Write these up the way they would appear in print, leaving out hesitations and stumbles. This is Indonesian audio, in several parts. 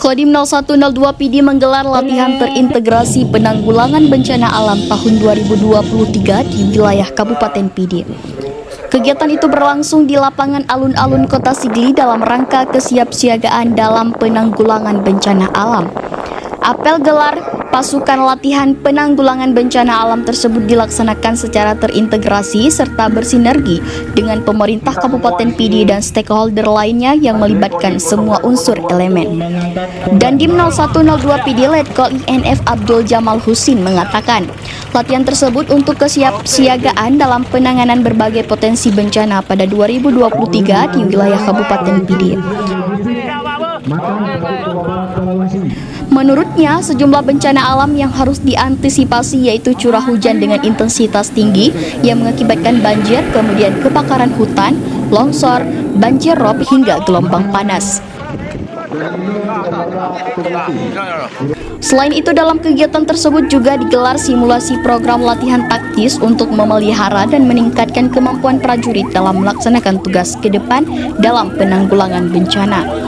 Kodim 0102 PD menggelar latihan terintegrasi penanggulangan bencana alam tahun 2023 di wilayah Kabupaten PD. Kegiatan itu berlangsung di lapangan alun-alun Kota Sigli dalam rangka kesiapsiagaan dalam penanggulangan bencana alam. Apel gelar pasukan latihan penanggulangan bencana alam tersebut dilaksanakan secara terintegrasi serta bersinergi dengan pemerintah Kabupaten PD dan stakeholder lainnya yang melibatkan semua unsur elemen. Dandim 0102 PD Letkol INF Abdul Jamal Husin mengatakan, latihan tersebut untuk kesiapsiagaan dalam penanganan berbagai potensi bencana pada 2023 di wilayah Kabupaten PD. Menurutnya, sejumlah bencana alam yang harus diantisipasi yaitu curah hujan dengan intensitas tinggi yang mengakibatkan banjir, kemudian kebakaran hutan, longsor, banjir rob hingga gelombang panas. Selain itu, dalam kegiatan tersebut juga digelar simulasi program latihan taktis untuk memelihara dan meningkatkan kemampuan prajurit dalam melaksanakan tugas ke depan dalam penanggulangan bencana.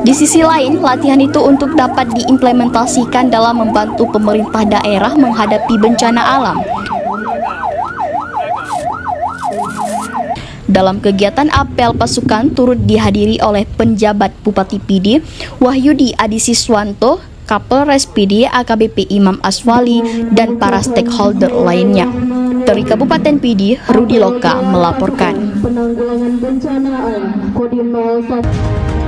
Di sisi lain, latihan itu untuk dapat diimplementasikan dalam membantu pemerintah daerah menghadapi bencana alam. Dalam kegiatan apel pasukan turut dihadiri oleh penjabat Bupati PD, Wahyudi Adisiswanto, Kapolres PD AKBP Imam Aswali, dan para stakeholder lainnya. Dari Kabupaten PD, Rudi Loka melaporkan. Penanggulangan bencana alam Kodim 01